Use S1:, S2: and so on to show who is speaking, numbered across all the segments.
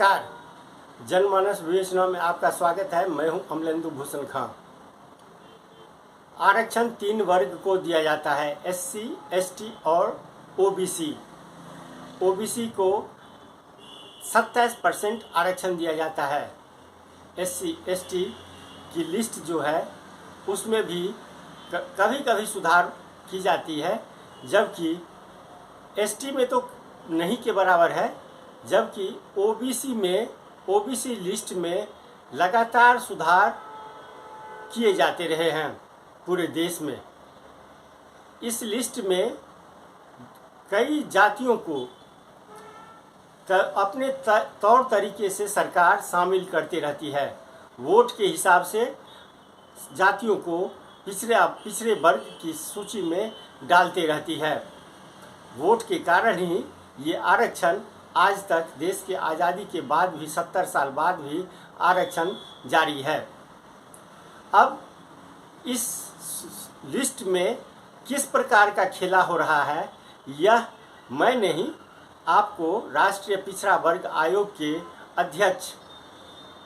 S1: नमस्कार। जनमानस विवेचना में आपका स्वागत है। मैं हूं अमलेंदु भूषण खां। आरक्षण 3 वर्ग को दिया जाता है, SC, ST और OBC। OBC को 27% आरक्षण दिया जाता है। SC, ST की लिस्ट जो है उसमें भी कभी कभी सुधार की जाती है, जबकि ST में तो नहीं के बराबर है, जबकि OBC लिस्ट में लगातार सुधार किए जाते रहे हैं पूरे देश में। इस लिस्ट में कई जातियों को अपने तौर तरीके से सरकार शामिल करती रहती है। वोट के हिसाब से जातियों को पिछड़े वर्ग की सूची में डालते रहती है। वोट के कारण ही ये आरक्षण आज तक देश के आज़ादी के बाद भी 70 साल बाद भी आरक्षण जारी है। अब इस लिस्ट में किस प्रकार का खेला हो रहा है, यह मैं नहीं, आपको राष्ट्रीय पिछड़ा वर्ग आयोग के अध्यक्ष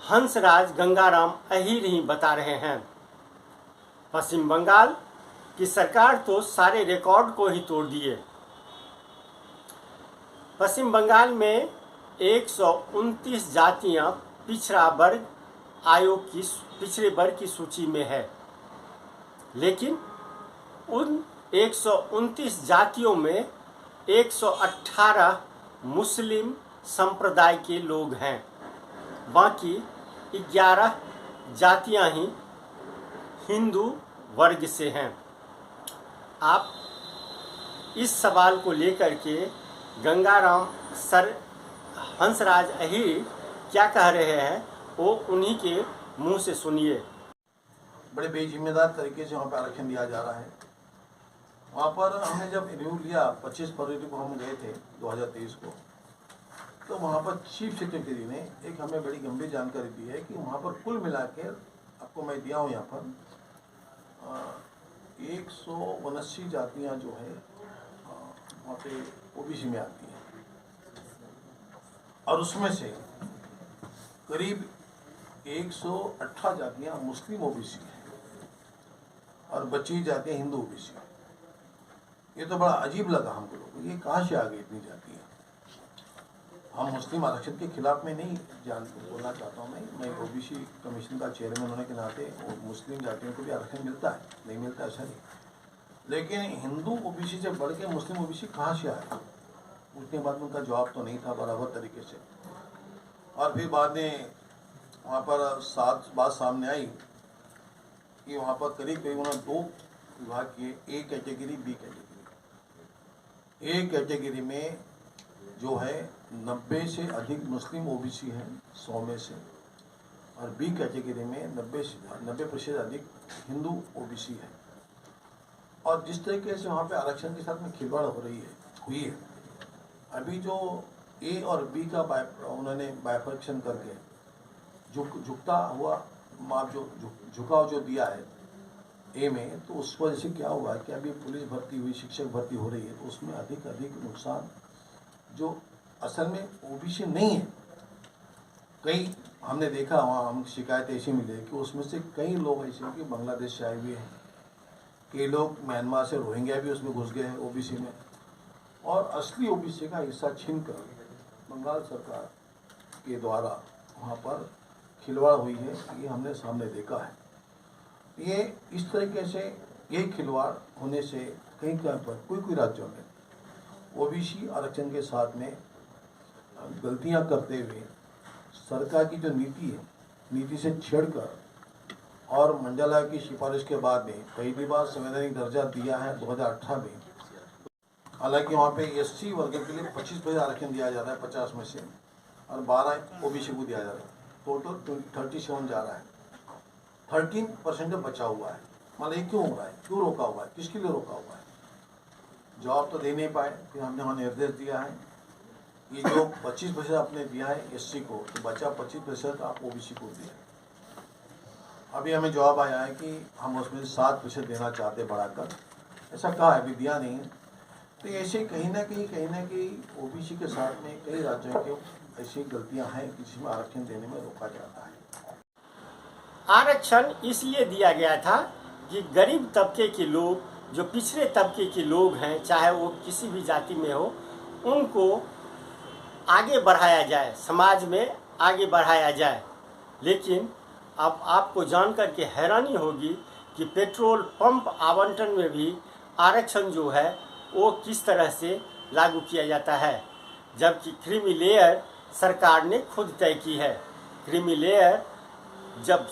S1: हंसराज गंगाराम अहीर ही बता रहे हैं। पश्चिम बंगाल की सरकार तो सारे रिकॉर्ड को ही तोड़ दिए। पश्चिम बंगाल में 129 जातियां पिछड़ा वर्ग आयोग की पिछड़े वर्ग की सूची में है, लेकिन उन 129 जातियों में 118 मुस्लिम संप्रदाय के लोग हैं। बाकी 11 जातियां ही हिंदू वर्ग से हैं। आप इस सवाल को लेकर के गंगाराम सर हंसराज अहीर क्या कह रहे हैं, वो उन्हीं के मुंह से सुनिए।
S2: बड़े बेजिम्मेदार तरीके से वहाँ पर आरक्षण दिया जा रहा है। वहाँ पर हमने जब रिव्यू लिया 25 फरवरी को हम गए थे 2023 को, तो वहाँ पर चीफ सेक्रेटरी ने एक हमें बड़ी गंभीर जानकारी दी है कि वहाँ पर कुल मिला के आपको मैं दिया हूँ, यहाँ पर 179 जातियाँ जो है वहाँ पे OBC में आती है, और उसमें से करीब 118 जातियाँ मुस्लिम OBC हैं और 25 जातियाँ हिंदू OBC। ये तो बड़ा अजीब लगा हमको लोगों को, ये कहाँ से आ गई इतनी जातियाँ। हम मुस्लिम आरक्षण के खिलाफ में नहीं बोलना चाहता हूँ। मैं OBC कमीशन का चेयरमैन होने के नाते मुस्लिम जातियों को भी आरक्षण मिलता है, नहीं मिलता ऐसा नहीं, लेकिन हिंदू OBC से बढ़ के मुस्लिम OBC कहाँ से आए, उसके बाद उनका जवाब तो नहीं था बराबर तरीके से। और फिर बाद में वहाँ पर बात सामने आई कि वहाँ पर करीब उन्होंने 2 विभाग किए, A category, B category. A category में जो है 90 से अधिक मुस्लिम OBC हैं 100 में से, और B कैटेगरी में 90% अधिक हिंदू OBC है। और जिस तरीके से वहाँ पे आरक्षण के साथ में खिलवाड़ हुई है, अभी जो A और B का उन्होंने बाइफर्केशन करके झुकता हुआ माप जो झुकाव जो दिया है A में, तो उस वजह से क्या हुआ कि अभी पुलिस भर्ती हुई, शिक्षक भर्ती हो रही है, तो उसमें अधिक नुकसान जो असल में OBC नहीं है। कई हमने देखा वहाँ हम शिकायत ऐसी मिली कि उसमें से कई लोग ऐसे कि बांग्लादेश से आए हुए हैं, कई लोग म्यांमार से रोहिंग्या भी उसमें घुस गए हैं OBC में, और असली OBC का हिस्सा छीनकर बंगाल सरकार के द्वारा वहाँ पर खिलवाड़ हुई है, ये हमने सामने देखा है। ये इस तरीके से ये खिलवाड़ होने से कहीं पर कोई राज्यों में OBC आरक्षण के साथ में गलतियाँ करते हुए सरकार की जो नीति है, नीति से छेड़कर और मंडाला की सिफारिश के बाद में पहली बार संवैधानिक दर्जा दिया है 2018 में। हालांकि वहाँ पे SC वर्ग के लिए 25% आरक्षण दिया जा रहा है 50 में से, और 12 OBC को दिया जा रहा है, टोटल 37 जा रहा है। 13% बचा हुआ है। मतलब ये क्यों हो रहा है, क्यों रोका हुआ है, किसके लिए रोका हुआ है, जवाब तो दे नहीं पाए। फिर हमने वहाँ निर्देश दिया है कि जो 25% आपने दिया है SC को, तो बचा 25% आप OBC को दिया। अभी हमें जवाब आया है कि हम उसमें 7% देना चाहते बढ़ाकर, ऐसा कहा है, अभी दिया नहीं है। तो ऐसे कहीं ना कहीं OBC के साथ में कई राज्यों के ऐसी गलतियां हैं कि जिसमें आरक्षण देने में रोका जाता है।
S1: आरक्षण इसलिए दिया गया था कि गरीब तबके के लोग, जो पिछड़े तबके के लोग हैं, चाहे वो किसी भी जाति में हो, उनको आगे बढ़ाया जाए, समाज में आगे बढ़ाया जाए। लेकिन अब आपको जानकर के हैरानी होगी कि पेट्रोल पंप आवंटन में भी आरक्षण जो है वो किस तरह से लागू किया जाता है, जबकि क्रीमी लेयर सरकार ने खुद तय की है। क्रीमी लेयर जब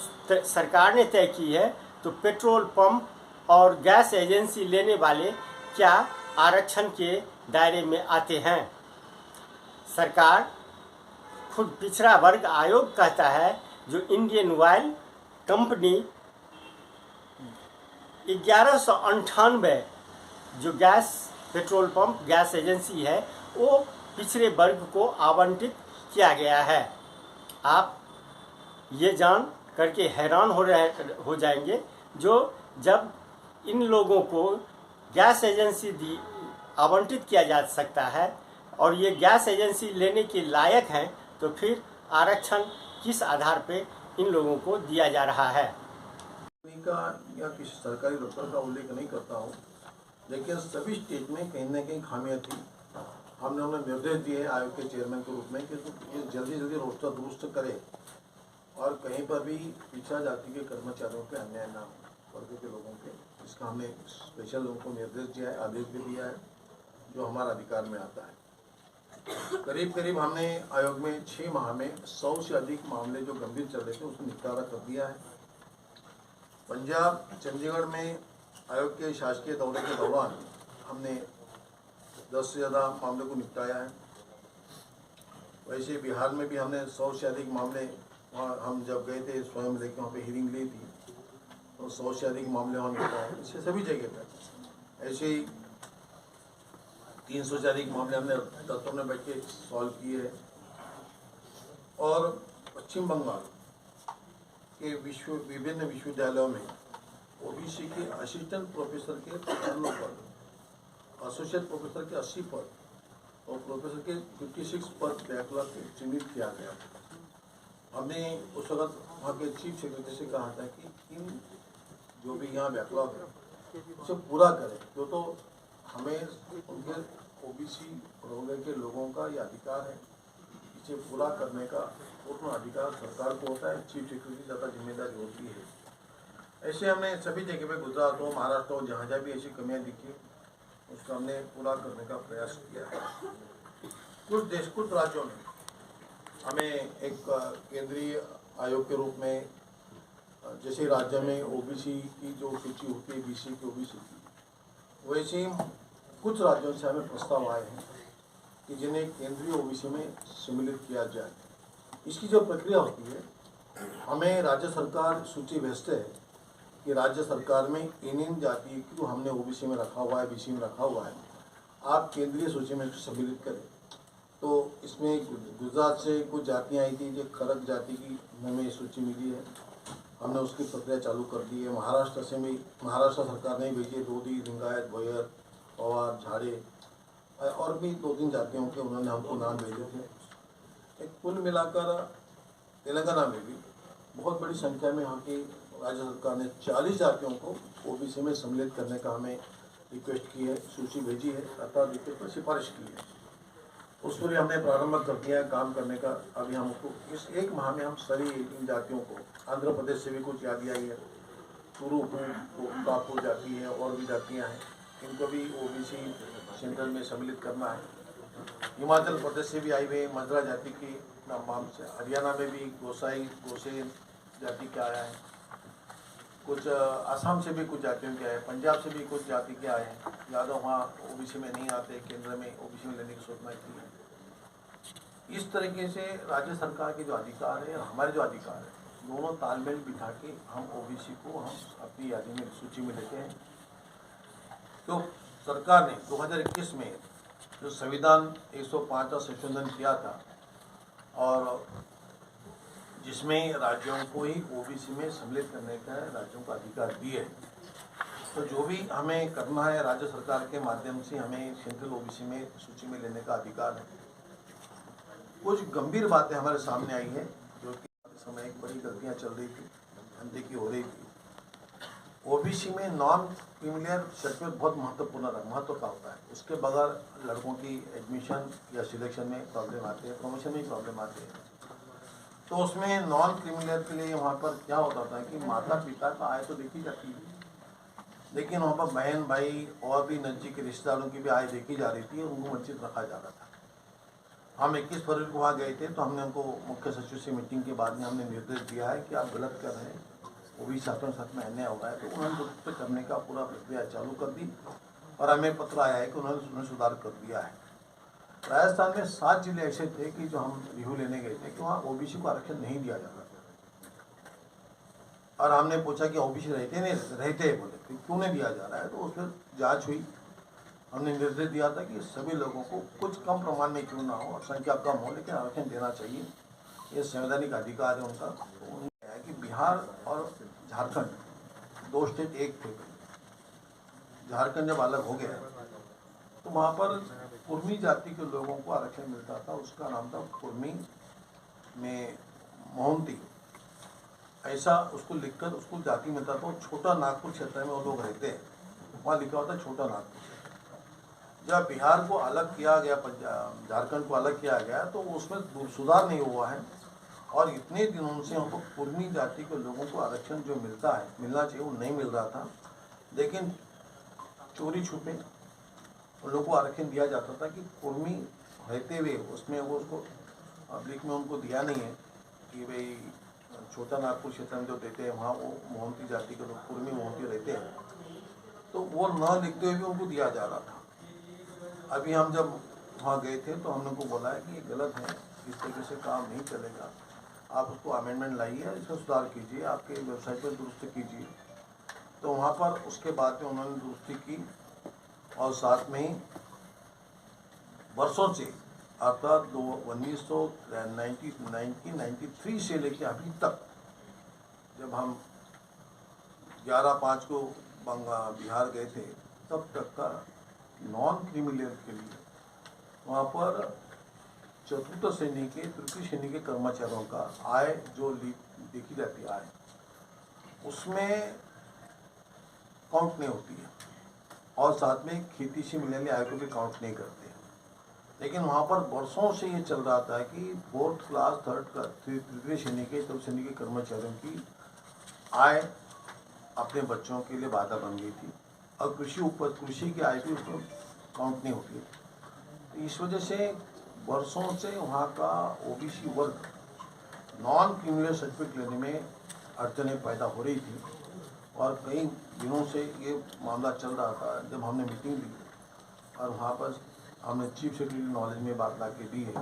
S1: सरकार ने तय की है तो पेट्रोल पंप और गैस एजेंसी लेने वाले क्या आरक्षण के दायरे में आते हैं? सरकार खुद पिछड़ा वर्ग आयोग कहता है, जो इंडियन ऑयल कंपनी 1198 जो gas petrol pump gas agency है वो पिछड़े वर्ग को आवंटित किया गया है। आप ये जान करके हैरान हो जाएंगे, जो जब इन लोगों को गैस एजेंसी आवंटित किया जा सकता है और ये गैस एजेंसी लेने के लायक हैं, तो फिर आरक्षण किस आधार पे इन लोगों को दिया जा रहा है?
S2: का या किसी सरकारी दफ्तर का उल्लेख नहीं करता हूँ, लेकिन सभी स्टेट में कहीं ना कहीं खामियां थी। हमने उन्हें निर्देश दिए आयोग के चेयरमैन के रूप में कि ये जल्दी रोस्टर दुरुस्त करे और कहीं पर भी पिछड़ा जाति के कर्मचारियों के अन्याय ना हो, वर्ग के लोगों के। इसका हमने स्पेशल उनको निर्देश दिया है, आदेश भी दिया है, जो हमारा अधिकार में आता है। करीब हमने आयोग में 6 माह में 100 से अधिक मामले जो गंभीर चल रहे थे उसको निपटारा कर दिया है। पंजाब चंडीगढ़ में आयोग के शासकीय दौरे के दौरान हमने 10 से ज़्यादा मामले को निपटाया है। वैसे बिहार में भी हमने 100 से अधिक मामले, वहाँ हम जब गए थे स्वयं लेके वहाँ पे हियरिंग ली थी, तो 100 से अधिक मामले वहाँ निपटाए। इससे सभी जगह पर ऐसे ही 300 से अधिक मामले हमने दफ्तर में बैठ के सॉल्व किए हैं। और पश्चिम बंगाल के विभिन्न विश्वविद्यालयों में ओबीसी के असिस्टेंट प्रोफेसर के 55 पद, एसोसिएट प्रोफेसर के 80 पद और प्रोफेसर के 56 पद बैकलॉग चिन्हित किया गया। हमने उस वक्त वहाँ के चीफ सेक्रेटरी से कहा था कि इन जो भी यहाँ बैकलॉग है उसे पूरा करें, जो तो हमें उनके ओबीसी वर्ग के लोगों का ये अधिकार है, इसे पूरा करने का पूर्ण अधिकार सरकार को होता है। चीफ सेक्रेटरी की ज़्यादा जिम्मेदारी होती है। ऐसे हमने सभी जगह पे, गुजरात हो, महाराष्ट्र हो, जहाँ भी ऐसी कमियां दिखी उसका हमने पूरा करने का प्रयास किया है। कुछ राज्यों में हमें एक केंद्रीय आयोग के रूप में, जैसे राज्य में ओबीसी की जो सूची होती है बीसी की ओबीसी की, वैसे ही कुछ राज्यों से हमें प्रस्ताव आए हैं कि जिन्हें केंद्रीय ओबीसी में सम्मिलित किया जाए। इसकी जो प्रक्रिया होती है, हमें राज्य सरकार सूची भेजते है कि राज्य सरकार में इन जाति को हमने ओबीसी में रखा हुआ है, बीसी में रखा हुआ है, आप केंद्रीय सूची में सम्मिलित करें। तो इसमें गुजरात से कुछ जातियाँ आई थी, जो खरक जाति की हमें सूची मिली है, हमने उसकी प्रक्रिया चालू कर दी है। महाराष्ट्र से भी, महाराष्ट्र सरकार ने भेजी, दोदी, लिंगायत, भोयर, पवार, झाड़े और भी 2-3 जातियों के उन्होंने हमको नाम भेजे थे। एक कुल मिलाकर तेलंगाना में भी बहुत बड़ी संख्या में यहाँ की राज्य सरकार ने 40 जातियों को ओबीसी में सम्मिलित करने का हमें रिक्वेस्ट की है, सूची भेजी है, अर्थात रिक्वेस्ट पर सिफारिश की है। उस पर हमने प्रारंभ कर दिया है काम करने का। अभी हमको इस 1 माह में हम सभी इन जातियों को, आंध्र प्रदेश से भी कुछ यादी आई है, कापुर जाति है और भी जातियाँ हैं, इनको भी ओबीसी सेंटर में सम्मिलित करना है। हिमाचल प्रदेश से भी आई हुई मजरा जाति की नाम से, हरियाणा में भी गोसेन जाति के आया है, कुछ असम से भी कुछ जातियों के आए, पंजाब से भी कुछ जाति के आए हैं। यादव वहाँ ओबीसी में नहीं आते, केंद्र में ओबीसी में लेने की सूचना की है। इस तरीके से राज्य सरकार के जो अधिकार है और हमारे जो अधिकार है, दोनों तालमेल बिठा के हम ओबीसी को हम अपनी यादी में सूची में लेते हैं। तो सरकार ने 2021 में जो संविधान 105 का संशोधन किया था और जिसमें राज्यों को ही ओबीसी में सम्मिलित करने का राज्यों का अधिकार दिए है, तो जो भी हमें करना है राज्य सरकार के माध्यम से हमें सेंट्रल ओबीसी में सूची में लेने का अधिकार है। कुछ गंभीर बातें हमारे सामने आई है, जो कि इस समय एक बड़ी गलतियाँ चल रही थी, अनदेखी हो रही थी। ओबीसी में नॉन क्रीमिलियर सर्टिफिकेट बहुत महत्व का होता है। उसके बगैर लड़कों की एडमिशन या सिलेक्शन में प्रॉब्लम आती है, प्रमोशन में प्रॉब्लम आती है। तो उसमें नॉन क्रीमिलियर के लिए वहाँ पर क्या होता था कि माता पिता का आय तो देखी जाती है, लेकिन वहाँ पर बहन भाई और भी नज़दीक के रिश्तेदारों की भी आय देखी जा रही थी, उनको वंचित रखा जा रहा था। हम 21 फरवरी को वहाँ गए थे, तो हमने उनको मुख्य सचिव से मीटिंग के बाद में हमने निर्देश दिया है कि आप गलत कर रहे हैं, वो भी छात्रों के साथ में अन्याय हो रहा है। तो उन्होंने उस पर करने का पूरा प्रक्रिया चालू कर दी और हमें पत्र आया है कि उन्होंने सुधार कर दिया है। राजस्थान में 7 जिले ऐसे थे कि जो हम रिव्यू लेने गए थे कि वहाँ ओबीसी को आरक्षण नहीं दिया जाता था, और हमने पूछा कि ओबीसी रहते बोले कि क्यों नहीं दिया जा रहा है। तो उस पर जाँच हुई, हमने निर्देश दिया था कि सभी लोगों को कुछ कम प्रमाण में क्यों ना हो, संख्या कम हो, लेकिन आरक्षण देना चाहिए, ये संवैधानिक अधिकार है उनका। तो उन्होंने कहा कि बिहार और झारखंड 2 स्टेट एक थे, झारखंड जब अलग हो गया तो वहाँ पर कुर्मी जाति के लोगों को आरक्षण मिलता था, उसका नाम था कुर्मी में मोहंती, ऐसा उसको लिखकर उसको जाति मिलता था। छोटा नागपुर क्षेत्र में वो लोग रहते हैं, वहाँ लिखा होता है छोटा नागपुर। जब बिहार को अलग किया गया, झारखंड को अलग किया गया, तो उसमें सुधार नहीं हुआ है, और इतने दिनों से हमको कुर्मी जाति के लोगों को आरक्षण जो मिलना चाहिए वो नहीं मिल रहा था। लेकिन चोरी छुपे उन लोगों को आरक्षण दिया जाता था कि कुर्मी रहते हुए उसमें वो उसको पब्लिक में उनको दिया नहीं है कि भाई छोटा नागपुर क्षेत्र में जो देते हैं वहाँ वो मोहंती जाति के लोग कुर्मी मोहंती रहते हैं, तो वो न लिखते हुए भी उनको दिया जा रहा था। अभी हम जब वहाँ गए थे तो हमने उनको बोला है कि ये गलत है, इस तरीके से काम नहीं चलेगा, आप उसको अमेंडमेंट लाइए, इसका सुधार कीजिए, आपके वेबसाइट पर दुरुस्ती कीजिए। तो वहाँ पर उसके बाद में उन्होंने दुरुस्ती की, और साथ में ही वर्षों से अर्थात 1993 से लेकर अभी तक, जब हम 11/5 को बिहार गए थे, तब तक का नॉन क्रीमिलियर के लिए वहाँ पर चतुर्थ श्रेणी के तृतीय श्रेणी के कर्मचारियों का आय जो देखी जाती है आय, उसमें काउंट नहीं होती है, और साथ में खेती से मिलने वाली आय को भी काउंट नहीं करते। लेकिन वहाँ पर वर्षों से ये चल रहा था कि 4th क्लास 3rd श्रेणी के चतुर्थ श्रेणी के कर्मचारियों की आय अपने बच्चों के लिए बाधा बन गई थी, और कृषि की आय भी उसमें काउंट नहीं होती। तो इस वजह से वर्षों से वहाँ का ओबीसी वर्ग नॉन क्रिमिनल सर्टिफिकेट लेने में अड़चनें पैदा हो रही थी, और कई दिनों से ये मामला चल रहा था। जब हमने मीटिंग ली और वहाँ पर हमने चीफ सेक्रेटरी नॉलेज में बात ला के दी है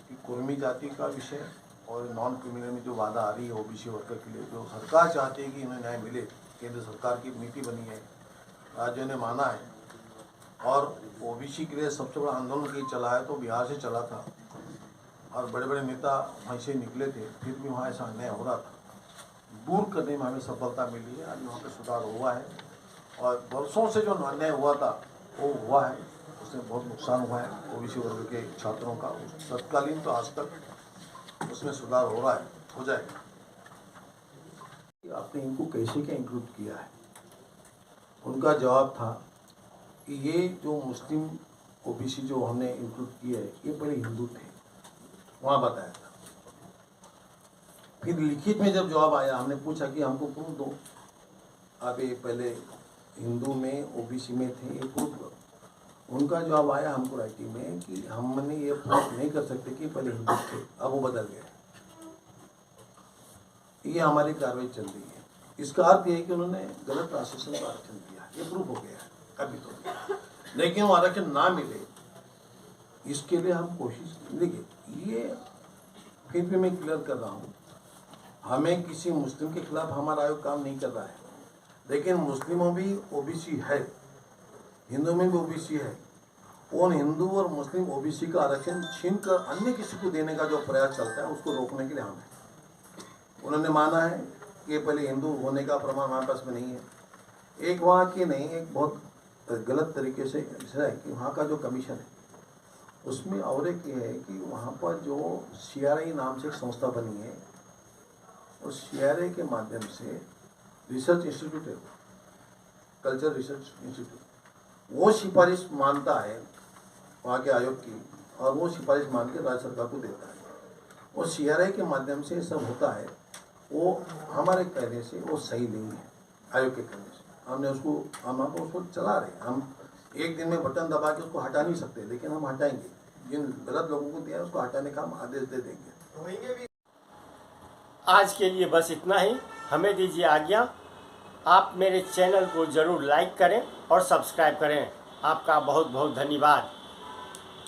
S2: कि कुर्मी जाति का विषय और नॉन क्रिमिनल में जो बाधा आ रही है ओबीसी वर्कर के लिए, जो सरकार चाहती है कि इन्हें न्याय मिले, केंद्र सरकार की नीति बनी है, राज्यों ने माना है, और ओबीसी के लिए सबसे बड़ा आंदोलन कहीं चला है तो बिहार से चला था, और बड़े बड़े नेता वहीं से निकले थे, फिर भी वहाँ ऐसा अन्याय हो रहा था। दूर करने में हमें सफलता मिली है, आज वहाँ पे सुधार हुआ है, और वर्षों से जो अन्याय हुआ था वो हुआ है, उसमें बहुत नुकसान हुआ है ओबीसी वर्ग के छात्रों का। तत्कालीन तो आज तक उसमें सुधार हो रहा है, हो जाएगा। आपने इनको कैसे क्या इंक्लूड किया है? उनका जवाब था कि ये जो मुस्लिम ओबीसी जो हमने इंक्लूड किए है ये पहले हिंदू थे, वहाँ बताया था। फिर लिखित में जब जवाब आया, हमने पूछा कि हमको प्रूफ दो, आप ये पहले हिंदू में ओबीसी में थे, ये प्रूफ दो। उनका जवाब आया हमको राइटिंग में कि हमने ये प्रूफ नहीं कर सकते कि पहले हिंदू थे, अब वो बदल गए। ये हमारी कार्रवाई चल रही है। इसका अर्थ ये है कि उन्होंने गलत आश्वासन का आरक्षण दिया, ये प्रूफ हो गया है अभी तो। लेकिन वो आरक्षण ना मिले इसके लिए हम कोशिश, देखिए ये फिर भी मैं क्लियर कर रहा हूँ, हमें किसी मुस्लिम के खिलाफ हमारा आयोग काम नहीं कर रहा है, लेकिन मुस्लिमों भी ओबीसी है, हिंदू में भी ओबीसी है। उन हिंदू और मुस्लिम ओबीसी का आरक्षण छीन कर अन्य किसी को देने का जो प्रयास चलता है उसको रोकने के लिए हम हैं। उन्होंने माना है कि पहले हिंदू होने का प्रमाण हमारे पास में नहीं है। एक वहाँ की नहीं, एक बहुत गलत तरीके से ऐसा है कि वहाँ का जो कमीशन है उसमें और एक ये है कि वहाँ पर जो CRI नाम से एक संस्था बनी है, उस CRI के माध्यम से रिसर्च इंस्टीट्यूट है, कल्चर रिसर्च इंस्टीट्यूट, वो सिफारिश मानता है वहाँ के आयोग की, और वो सिफारिश मान के राज्य सरकार को देता है। और CRI के माध्यम से सब होता है, वो हमारे कहने से वो सही नहीं है। आयोग के कहने से हमने उसको चला रहे हैं। हम एक दिन में बटन दबा के उसको हटा नहीं सकते, लेकिन हम हटाएंगे। जिन गलत लोगों को दिया है उसको हटाने का हम आदेश दे देंगे।
S1: आज के लिए बस इतना ही, हमें दीजिए आज्ञा। आप मेरे चैनल को ज़रूर लाइक करें और सब्सक्राइब करें। आपका बहुत बहुत धन्यवाद।